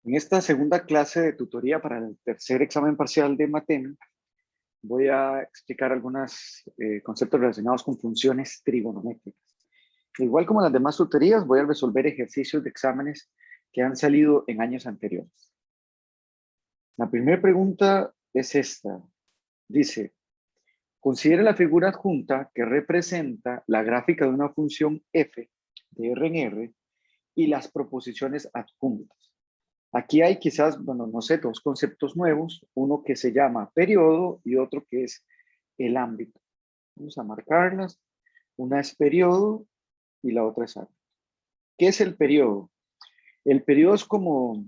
En esta segunda clase de tutoría para el tercer examen parcial de Mathem, voy a explicar algunos conceptos relacionados con funciones trigonométricas. Igual como las demás tutorías, voy a resolver ejercicios de exámenes que han salido en años anteriores. La primera pregunta es esta. Dice, considere la figura adjunta que representa la gráfica de una función f de R en R y las proposiciones adjuntas. Aquí hay quizás, bueno, no sé, dos conceptos nuevos, uno que se llama periodo y otro que es el ámbito. Vamos a marcarlas. Una es periodo y la otra es ámbito. ¿Qué es el periodo? El periodo es como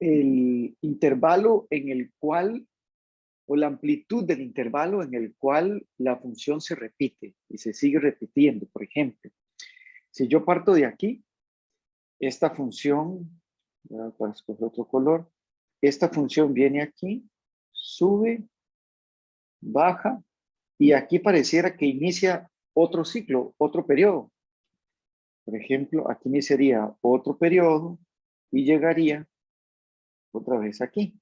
el intervalo en el cual, o la amplitud del intervalo en el cual la función se repite y se sigue repitiendo. Por ejemplo, si yo parto de aquí, esta función, para escoger otro color, esta función viene aquí, sube, baja, y aquí pareciera que inicia otro ciclo, otro periodo. Por ejemplo, aquí iniciaría otro periodo y llegaría otra vez aquí.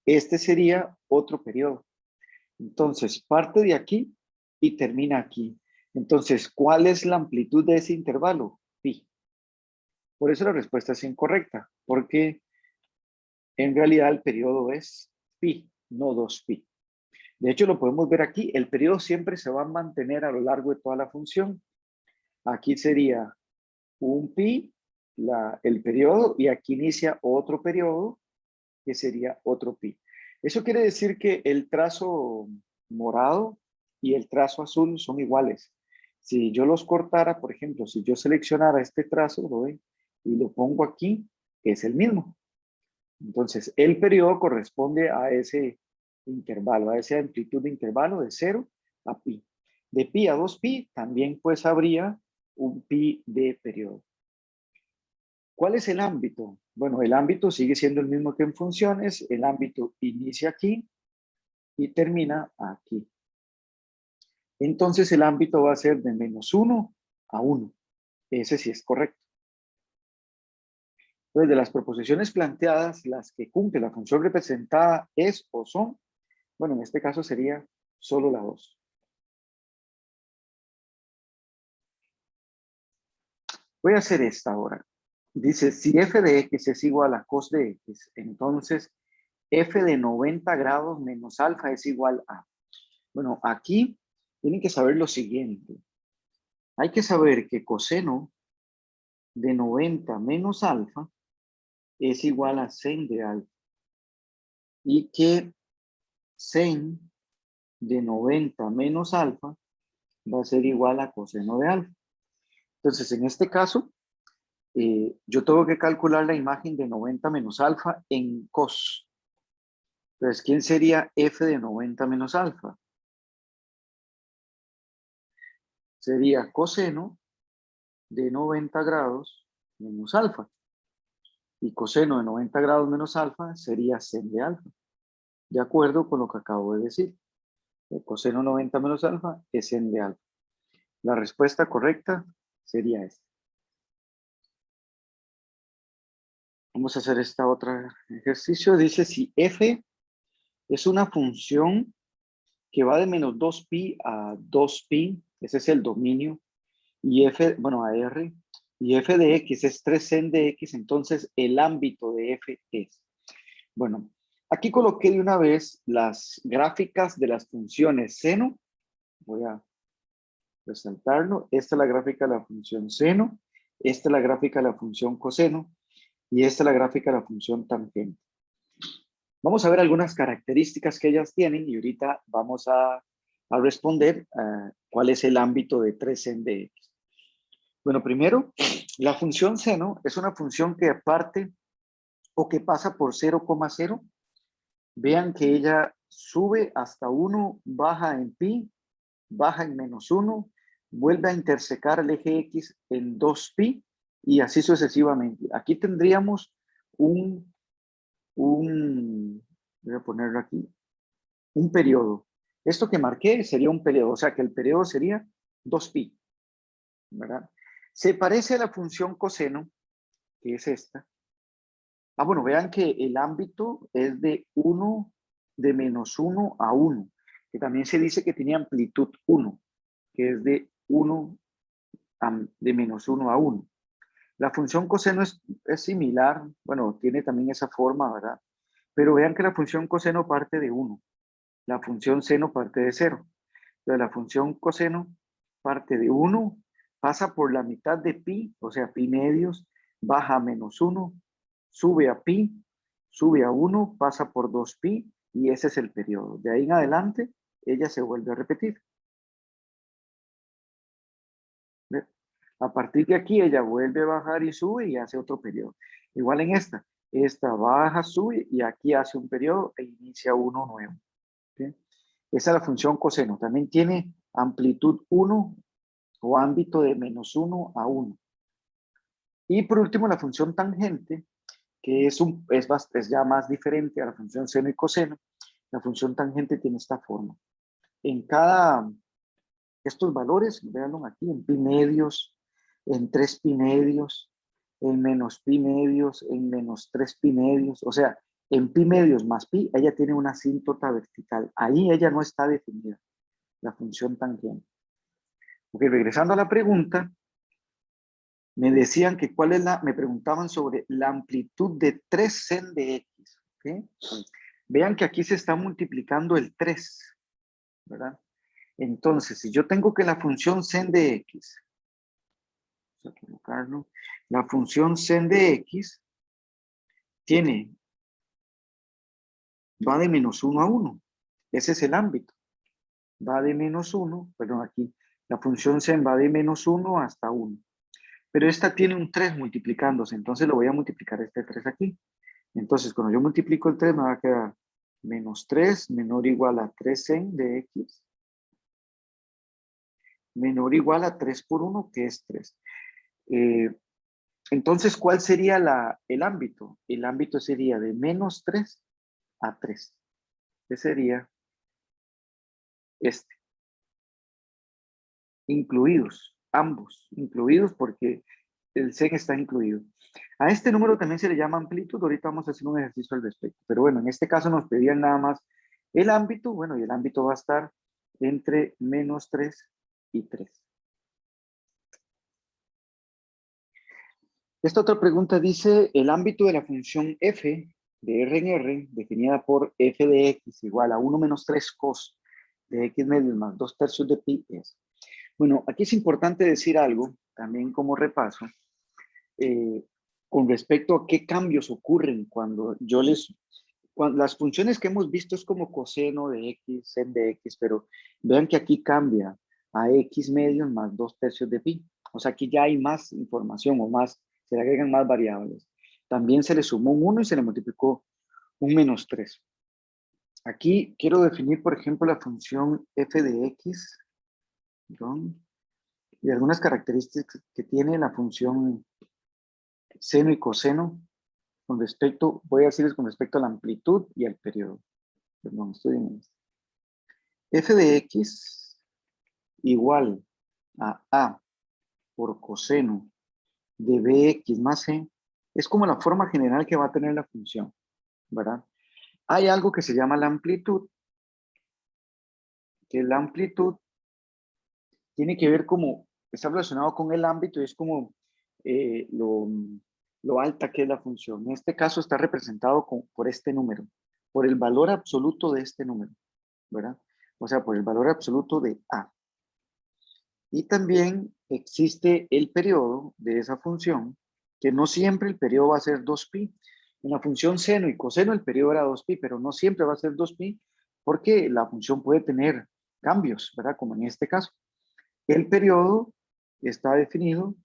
Este sería otro periodo. Entonces, parte de aquí y termina aquí. Entonces, ¿cuál es la amplitud de ese intervalo? Pi. Por eso la respuesta es incorrecta, porque en realidad el periodo es pi, no 2pi. De hecho, lo podemos ver aquí. El periodo siempre se va a mantener a lo largo de toda la función. Aquí sería un pi, el periodo, y aquí inicia otro periodo, que sería otro pi. Eso quiere decir que el trazo morado y el trazo azul son iguales. Si yo los cortara, por ejemplo, si yo seleccionara este trazo, ¿lo ven? Y lo pongo aquí, es el mismo. Entonces, el periodo corresponde a ese intervalo, a esa amplitud de intervalo de 0 a pi. De pi a 2pi también pues habría un pi de periodo. ¿Cuál es el ámbito? Bueno, el ámbito sigue siendo el mismo que en funciones. El ámbito inicia aquí y termina aquí. Entonces el ámbito va a ser de -1 a 1. Ese sí es correcto. Entonces, de las proposiciones planteadas, las que cumple la función representada es o son, bueno, en este caso sería solo la 2. Voy a hacer esta ahora. Dice, si f de x es igual a cos de x, entonces f de 90 grados menos alfa es igual a. Bueno, aquí tienen que saber lo siguiente. Hay que saber que coseno de 90 menos alfa es igual a sen de alfa. Y que sen de 90 menos alfa va a ser igual a coseno de alfa. Entonces, en este caso, yo tengo que calcular la imagen de 90 menos alfa en cos. Entonces, ¿quién sería f de 90 menos alfa? Sería coseno de 90 grados menos alfa. Y coseno de 90 grados menos alfa sería sen de alfa. De acuerdo con lo que acabo de decir. El coseno 90 menos alfa es sen de alfa. La respuesta correcta sería esta. Vamos a hacer esta otra ejercicio. Dice si f es una función que va de menos 2pi a 2pi, ese es el dominio, y f, bueno, a r, y f de x es 3 sen de x, entonces el ámbito de f es. Bueno, aquí coloqué de una vez las gráficas de las funciones seno. Voy a resaltarlo. Esta es la gráfica de la función seno, esta es la gráfica de la función coseno, y esta es la gráfica de la función tangente. Vamos a ver algunas características que ellas tienen y ahorita vamos a responder cuál es el ámbito de 3 sen de x. Bueno, primero, la función seno es una función que parte o que pasa por 0,0. Vean que ella sube hasta 1, baja en pi, baja en -1, vuelve a intersecar el eje X en 2pi y así sucesivamente. Aquí tendríamos voy a ponerlo aquí, un periodo. Esto que marqué sería un periodo, o sea que el periodo sería 2pi, ¿verdad? Se parece a la función coseno, que es esta, Bueno, vean que el ámbito es de -1 a 1, que también se dice que tiene amplitud 1, que es de -1 a 1. La función coseno es similar, bueno, tiene también esa forma, ¿verdad? Pero vean que la función coseno parte de 1, la función seno parte de 0. Entonces la función coseno parte de 1, pasa por la mitad de pi, o sea, pi medios, baja a -1, sube a pi, sube a 1, pasa por 2pi, y ese es el periodo. De ahí en adelante, ella se vuelve a repetir. ¿Ve? A partir de aquí, ella vuelve a bajar y sube y hace otro periodo. Igual en esta baja, sube y aquí hace un periodo e inicia uno nuevo. ¿Sí? Esa es la función coseno. También tiene amplitud 1 o ámbito de -1 a 1. Y por último, la función tangente, que es ya más diferente a la función seno y coseno. La función tangente tiene esta forma. En estos valores, véanlo aquí, en pi medios, en 3 pi medios, en menos pi medios, en menos 3 pi medios, o sea, en pi medios más pi, ella tiene una asíntota vertical. Ahí ella no está definida, la función tangente. Ok, regresando a la pregunta, me decían que me preguntaban sobre la amplitud de 3 sen de x. ¿Okay? Vean que aquí se está multiplicando el 3, ¿verdad? Entonces, si yo tengo que la función sen de x, vamos a colocarlo, la función sen de x va de -1 a 1. Ese es el ámbito. Va de -1, perdón, aquí, la función sen va de -1 hasta 1. Pero esta tiene un 3 multiplicándose, entonces lo voy a multiplicar este 3 aquí. Entonces, cuando yo multiplico el 3, me va a quedar -3 menor o igual a 3 sen de x, menor o igual a 3 por 1, que es 3. Entonces, ¿cuál sería el ámbito? El ámbito sería de -3 a 3. Que sería este. Incluidos, ambos, incluidos porque el sen está incluido. A este número también se le llama amplitud. Ahorita vamos a hacer un ejercicio al respecto. Pero bueno, en este caso nos pedían nada más el ámbito. Bueno, y el ámbito va a estar entre -3 y 3. Esta otra pregunta dice, el ámbito de la función f de R en R, definida por f de x igual a 1 menos 3 cos de x medios más 2 tercios de pi es. Bueno, aquí es importante decir algo, también como repaso, con respecto a qué cambios ocurren cuando las funciones que hemos visto es como coseno de x, sen de x, pero vean que aquí cambia a x medios más 2 tercios de pi. O sea, aquí ya hay más información se le agregan más variables. También se le sumó un 1 y se le multiplicó un -3. Aquí quiero definir, por ejemplo, la función f de x, perdón, y algunas características que tiene la función seno y coseno voy a decirles con respecto a la amplitud y al periodo. Perdón, estoy en esto. F de x igual a A por coseno de bx más c es como la forma general que va a tener la función, ¿verdad? Hay algo que se llama la amplitud, que la amplitud tiene que ver está relacionado con el ámbito y es como lo alta que es la función. En este caso está representado por este número, por el valor absoluto de este número, ¿verdad? O sea, por el valor absoluto de A. Y también existe el periodo de esa función, que no siempre el periodo va a ser 2pi. En la función seno y coseno el periodo era 2pi, pero no siempre va a ser 2pi, porque la función puede tener cambios, ¿verdad? Como en este caso. El periodo está definido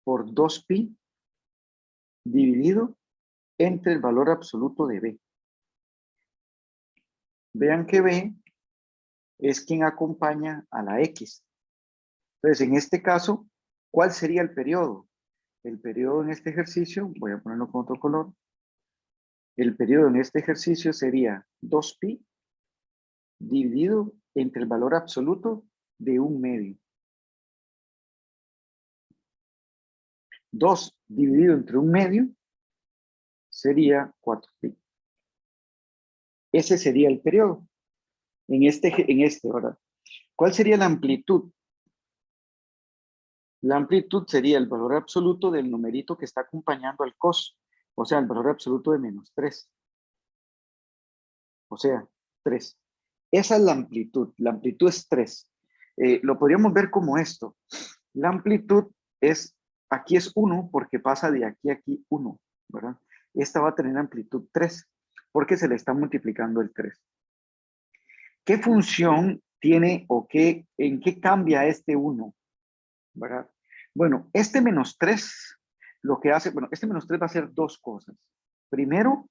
por 2pi dividido entre el valor absoluto de b. Vean que b es quien acompaña a la x. Entonces, en este caso, ¿cuál sería el periodo? El periodo en este ejercicio, voy a ponerlo con otro color. El periodo en este ejercicio sería 2pi dividido entre el valor absoluto de 1/2. 2 dividido entre 1/2 sería 4pi. Ese sería el periodo. En este, ¿verdad? ¿Cuál sería la amplitud? La amplitud sería el valor absoluto del numerito que está acompañando al cos. O sea, el valor absoluto de -3. O sea, 3. Esa es la amplitud. La amplitud es 3. Lo podríamos ver como esto. La amplitud es, aquí es 1 porque pasa de aquí a aquí 1, ¿verdad? Esta va a tener amplitud 3 porque se le está multiplicando el 3. ¿Qué función tiene o en qué cambia este 1? ¿Verdad? Bueno, este -3 lo que hace, bueno, este -3 va a hacer dos cosas. Primero,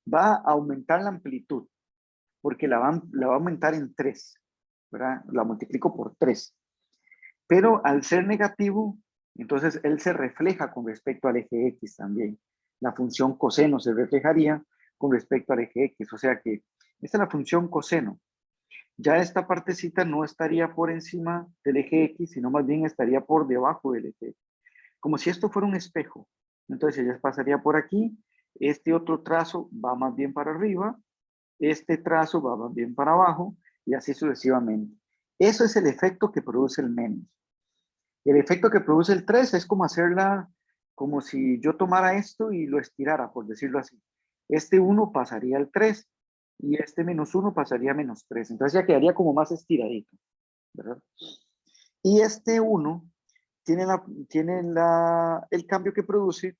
va a aumentar la amplitud porque la va a aumentar en 3, ¿verdad? La multiplico por 3. Pero al ser negativo, entonces él se refleja con respecto al eje X también. La función coseno se reflejaría con respecto al eje X. O sea que esta es la función coseno. Ya esta partecita no estaría por encima del eje X, sino más bien estaría por debajo del eje X. Como si esto fuera un espejo. Entonces ella pasaría por aquí. Este otro trazo va más bien para arriba. Este trazo va más bien para abajo. Y así sucesivamente. Eso es el efecto que produce el menos. El efecto que produce el 3 es como hacerla, como si yo tomara esto y lo estirara, por decirlo así. Este 1 pasaría al 3 y este -1 pasaría a -3. Entonces ya quedaría como más estiradito, ¿verdad? Y este 1 el cambio que produce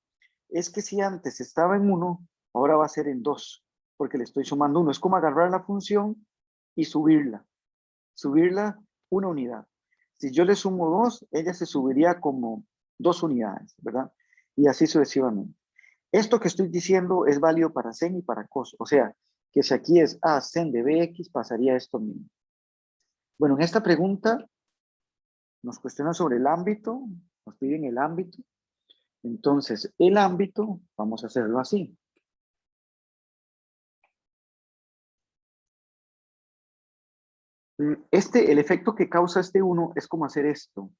es que si antes estaba en 1, ahora va a ser en 2, porque le estoy sumando 1. Es como agarrar la función y subirla una unidad. Si yo le sumo 2, ella se subiría como 2 unidades, ¿verdad? Y así sucesivamente. Esto que estoy diciendo es válido para sen y para cos. O sea, que si aquí es a sen de bx, pasaría esto mismo. Bueno, en esta pregunta nos cuestionan sobre el ámbito, nos piden el ámbito. Entonces, el ámbito, vamos a hacerlo así. El efecto que causa este 1 es como hacer esto.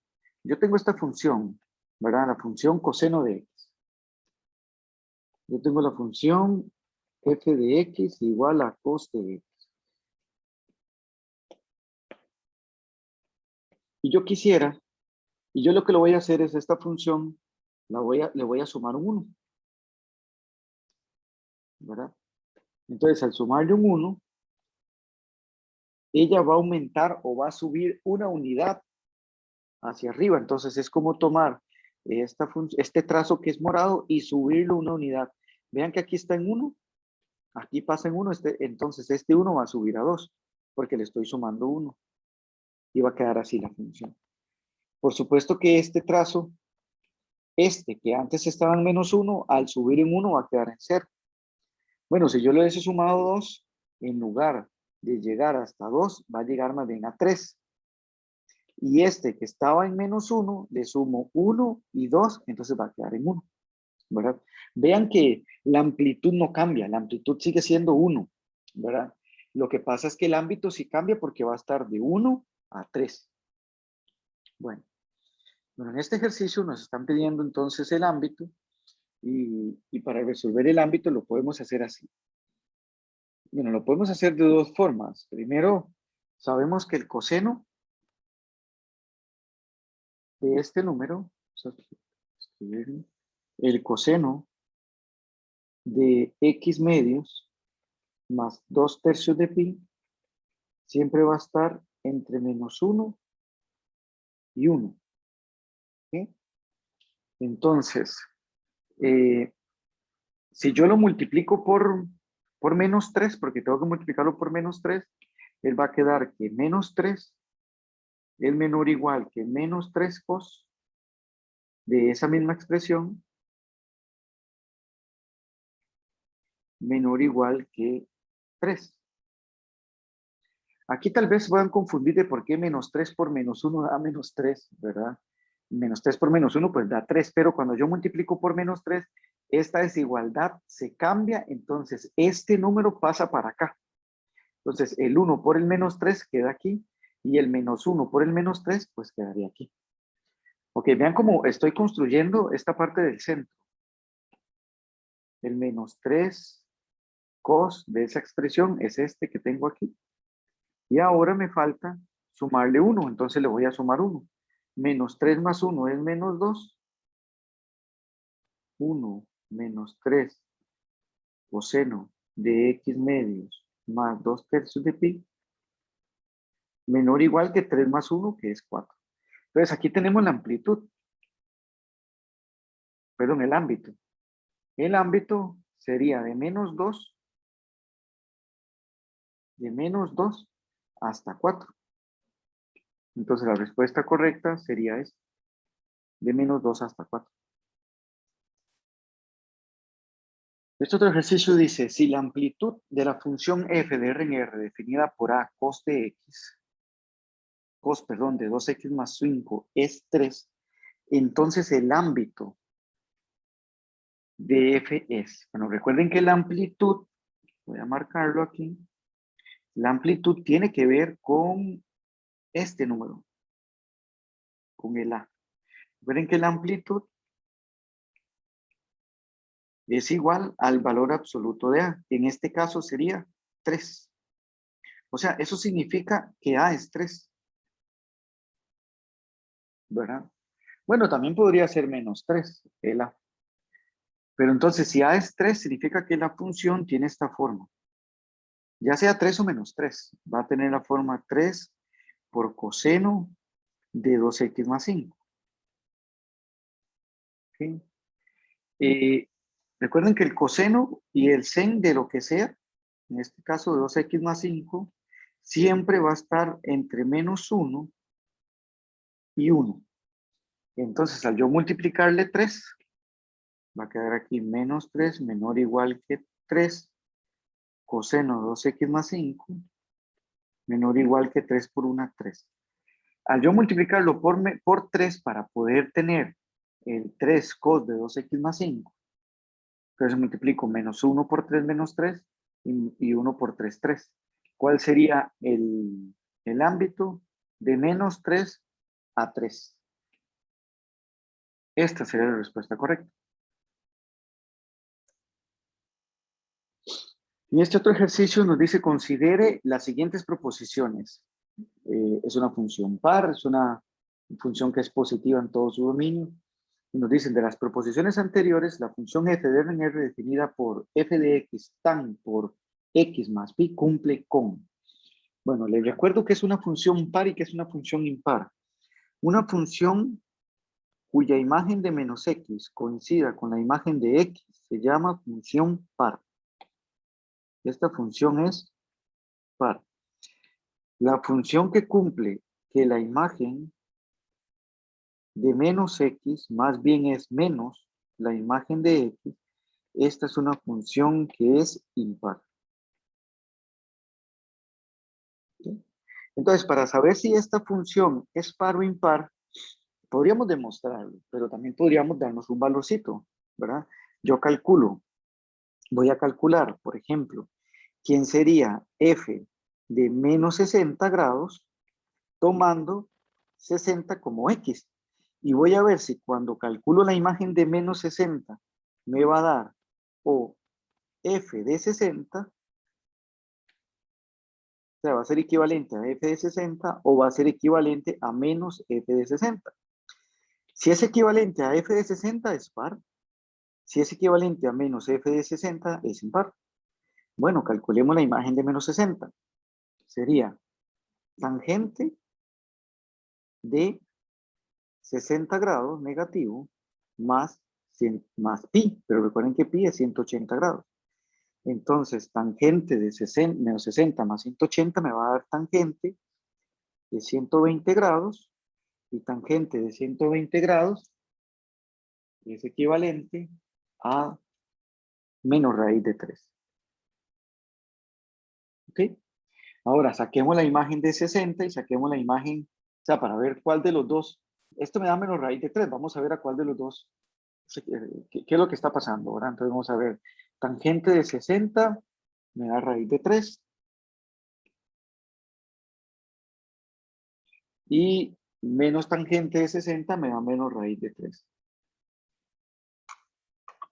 Yo tengo esta función, ¿verdad? La función coseno de x. Yo tengo la función f de x igual a cos de x. Y yo quisiera, y yo lo que lo voy a hacer es esta función, le voy a sumar un 1, ¿verdad? Entonces, al sumarle un 1, ella va a aumentar o va a subir una unidad hacia arriba. Entonces, es como tomar este trazo que es morado y subirlo una unidad. Vean que aquí está en 1, aquí pasa en 1, entonces este 1 va a subir a 2, porque le estoy sumando 1. Y va a quedar así la función. Por supuesto que este trazo, que antes estaba en -1, al subir en 1 va a quedar en 0. Bueno, si yo le hubiese sumado 2, en lugar de llegar hasta 2, va a llegar más bien a 3. Y que estaba en -1, le sumo 1 y 2, entonces va a quedar en 1. ¿Verdad? Vean que la amplitud no cambia, la amplitud sigue siendo 1, ¿verdad? Lo que pasa es que el ámbito sí cambia porque va a estar de 1 a 3. Bueno, en este ejercicio nos están pidiendo entonces el ámbito y para resolver el ámbito lo podemos hacer así. Bueno, lo podemos hacer de dos formas. Primero, sabemos que el coseno de este número, el coseno de x medios más 2/3 de pi siempre va a estar entre -1 y 1. ¿Sí? Entonces, si yo lo multiplico por -3, porque tengo que multiplicarlo por -3, él va a quedar que -3 es menor o igual que -3 cos de esa misma expresión, menor o igual que 3. Aquí tal vez puedan confundir de por qué -3 por -1 da -3, ¿verdad? -3 por -1 pues da 3, pero cuando yo multiplico por -3, esta desigualdad se cambia, entonces este número pasa para acá. Entonces el 1 por el -3 queda aquí y el -1 por el -3 pues quedaría aquí. Ok, vean cómo estoy construyendo esta parte del centro. El menos 3 cos de esa expresión es este que tengo aquí. Y ahora me falta sumarle 1, entonces le voy a sumar 1. Menos 3 más 1 es menos 2. 1 menos 3 coseno de x medios más 2/3 de pi, menor o igual que 3 más 1, que es 4. Entonces aquí tenemos la amplitud, perdón, el ámbito. El ámbito sería de menos 2 hasta 4. Entonces la respuesta correcta sería esta, de menos 2 hasta 4. Este otro ejercicio dice, si la amplitud de la función f de R en R definida por A cos de x, de 2x más 5 es 3, entonces el ámbito de f es, bueno, recuerden que la amplitud, voy a marcarlo aquí, la amplitud tiene que ver con este número, con el A. Recuerden que la amplitud es igual al valor absoluto de A. En este caso sería 3. O sea, eso significa que A es 3. ¿Verdad? Bueno, también podría ser menos 3, el A. Pero entonces, si A es 3, significa que la función tiene esta forma. Ya sea 3 o menos 3. Va a tener la forma 3 por coseno de 2x más 5. ¿Okay? Recuerden que el coseno y el sen de lo que sea, en este caso de 2x más 5, siempre va a estar entre menos 1 y 1. Entonces, al yo multiplicarle 3, va a quedar aquí menos 3 menor o igual que 3 coseno de 2x más 5 menor o igual que 3 por 1, 3. Al yo multiplicarlo por 3 para poder tener el 3 cos de 2x más 5, entonces multiplico menos 1 por 3 menos 3 y 1 por 3, 3. ¿Cuál sería el ámbito de menos 3 a 3? Esta sería la respuesta correcta. Y este otro ejercicio nos dice, considere las siguientes proposiciones. Es una función par, es una función que es positiva en todo su dominio. Y nos dicen, de las proposiciones anteriores, la función f de R en R definida por f de x tan por x más pi cumple con. Bueno, les recuerdo que es una función par y que es una función impar. Una función cuya imagen de menos x coincida con la imagen de x se llama función par. Esta función es par. La función que cumple que la imagen de menos x más bien es menos la imagen de x, esta es una función que es impar. ¿Sí? Entonces, para saber si esta función es par o impar, podríamos demostrarlo, pero también podríamos darnos un valorcito, ¿verdad? Yo calculo, voy a calcular, por ejemplo, quién sería f de menos 60 grados tomando 60 como x. Y voy a ver si cuando calculo la imagen de menos 60 me va a dar o f de 60, o sea, va a ser equivalente a f de 60 o va a ser equivalente a menos f de 60. Si es equivalente a f de 60 es par. Si es equivalente a menos f de 60 es impar. Bueno, calculemos la imagen de menos 60. Sería tangente de 60 grados negativo más pi, pero recuerden que pi es 180 grados. Entonces, tangente de menos 60 más 180 me va a dar tangente de 120 grados y tangente de 120 grados es equivalente a menos raíz de 3. ¿Ok? Ahora, saquemos la imagen de 60 y saquemos la imagen, o sea, para ver cuál de los dos. Esto me da menos raíz de 3. Vamos a ver a cuál de los dos, qué es lo que está pasando, ¿verdad? Entonces vamos a ver, tangente de 60 me da raíz de 3. Y menos tangente de 60 me da menos raíz de 3.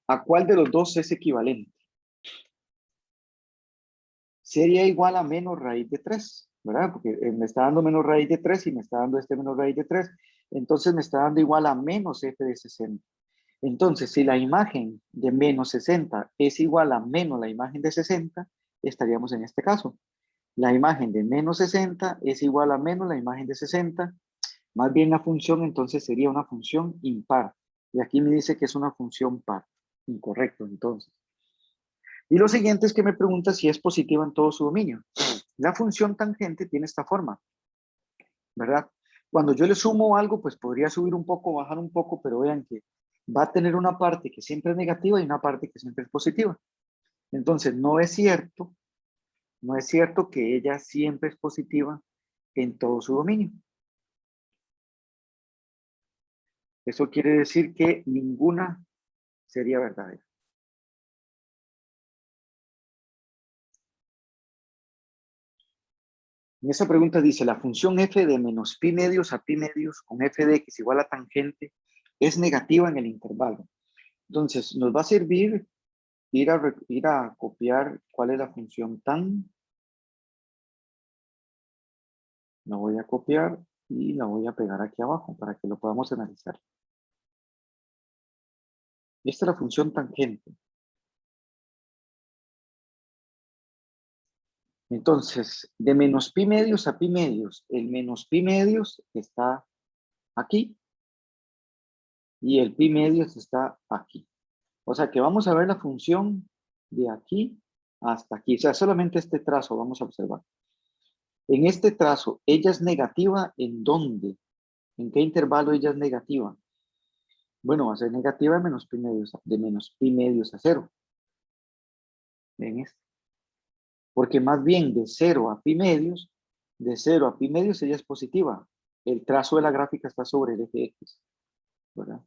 ¿A cuál de los dos es equivalente? Sería igual a menos raíz de 3, ¿verdad? Porque me está dando menos raíz de 3 y me está dando este menos raíz de 3. Entonces me está dando igual a menos f de 60. Entonces, si la imagen de menos 60 es igual a menos la imagen de 60, estaríamos en este caso. La imagen de menos 60 es igual a menos la imagen de 60. Más bien la función entonces sería una función impar. Y aquí me dice que es una función par. Incorrecto, entonces. Y lo siguiente es que me pregunta si es positiva en todo su dominio. La función tangente tiene esta forma, ¿verdad? Cuando yo le sumo algo, pues podría subir un poco, bajar un poco, pero vean que va a tener una parte que siempre es negativa y una parte que siempre es positiva. Entonces, no es cierto que ella siempre es positiva en todo su dominio. Eso quiere decir que ninguna sería verdadera. En esa pregunta dice, la función f de menos pi medios a pi medios con f de x igual a tangente es negativa en el intervalo. Entonces, nos va a servir ir a copiar cuál es la función tan. La voy a copiar y la voy a pegar aquí abajo para que lo podamos analizar. Esta es la función tangente. Entonces, de menos pi medios a pi medios, el menos pi medios está aquí y el pi medios está aquí. O sea que vamos a ver la función de aquí hasta aquí. O sea, solamente este trazo vamos a observar. En este trazo, ¿ella es negativa en dónde? ¿En qué intervalo ella es negativa? Bueno, va a ser negativa de menos pi medios a 0. En este. Porque más bien de 0 a pi medios, de 0 a pi medios ella es positiva. El trazo de la gráfica está sobre el eje X, ¿verdad?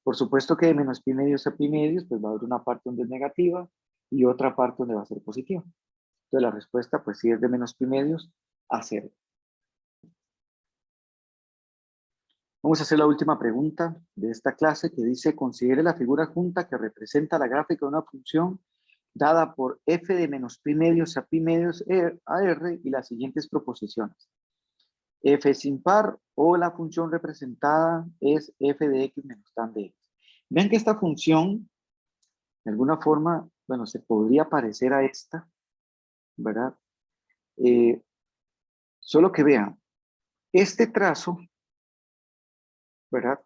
Por supuesto que de menos pi medios a pi medios, pues va a haber una parte donde es negativa y otra parte donde va a ser positiva. Entonces la respuesta, pues sí es de menos pi medios a 0. Vamos a hacer la última pregunta de esta clase que dice, considere la figura junta que representa la gráfica de una función dada por f de menos pi medios a pi medios a r y las siguientes proposiciones. F es impar o la función representada es f de x menos tan de x. Vean que esta función, de alguna forma, bueno, se podría parecer a esta, ¿verdad? Solo que vean, este trazo, ¿verdad?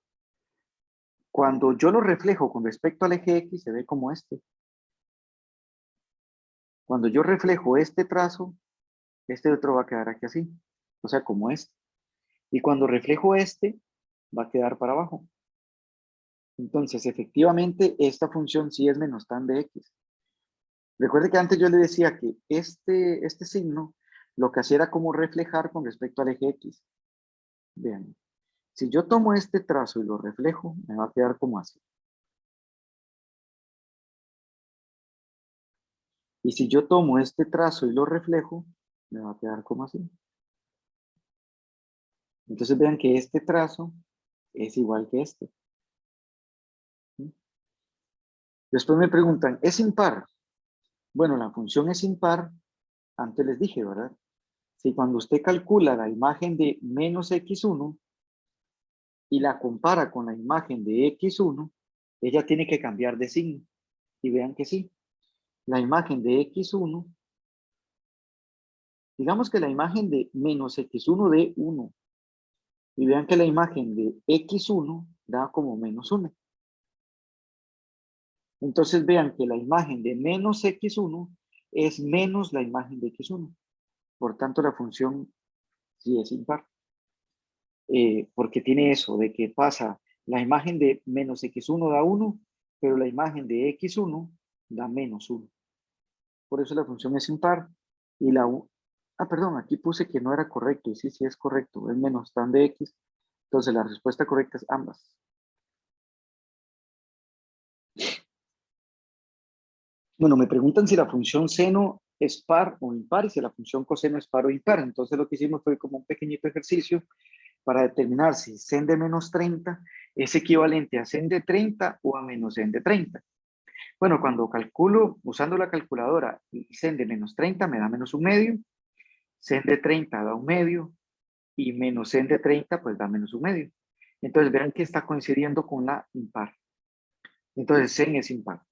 Cuando yo lo reflejo con respecto al eje X, se ve como este. Cuando yo reflejo este trazo, este otro va a quedar aquí así. O sea, como este. Y cuando reflejo este, va a quedar para abajo. Entonces, efectivamente, esta función sí es menos tan de X. Recuerde que antes yo le decía que este signo lo que hacía era como reflejar con respecto al eje X. Vean, si yo tomo este trazo y lo reflejo, me va a quedar como así. Y si yo tomo este trazo y lo reflejo, me va a quedar como así. Entonces vean que este trazo es igual que este. ¿Sí? Después me preguntan, ¿es impar? Bueno, la función es impar, antes les dije, ¿verdad? Si cuando usted calcula la imagen de menos x1 y la compara con la imagen de x1, ella tiene que cambiar de signo. Y vean que sí. La imagen de x1, digamos que la imagen de menos x1 de 1. Y vean que la imagen de x1 da como menos 1. Entonces vean que la imagen de menos x1 es menos la imagen de x1. Por tanto, la función sí es impar. Porque tiene eso de que pasa la imagen de menos x1 da 1, pero la imagen de x1 da menos 1. Por eso la función es impar. Y perdón, aquí puse que no era correcto. Y sí, sí es correcto. Es menos tan de x. Entonces la respuesta correcta es ambas. Bueno, me preguntan si la función seno es par o impar y si la función coseno es par o impar. Entonces lo que hicimos fue como un pequeñito ejercicio para determinar si sen de menos 30 es equivalente a sen de 30 o a menos sen de 30. Bueno, cuando calculo usando la calculadora y sen de menos 30 me da menos un medio, sen de 30 da un medio y menos sen de 30 pues da menos un medio. Entonces vean que está coincidiendo con la impar. Entonces sen es impar.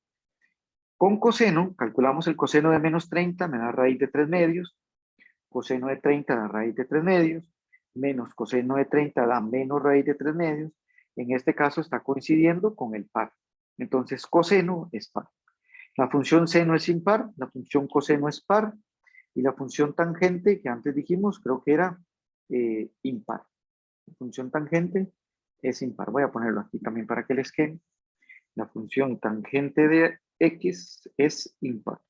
Con coseno, calculamos el coseno de menos 30, me da raíz de 3 medios, coseno de 30 da raíz de 3 medios, menos coseno de 30 da menos raíz de 3 medios. En este caso está coincidiendo con el par. Entonces coseno es par. La función seno es impar, la función coseno es par, y la función tangente, que antes dijimos, creo que era impar. La función tangente es impar. Voy a ponerlo aquí también para que les quede. La función tangente de x es impar.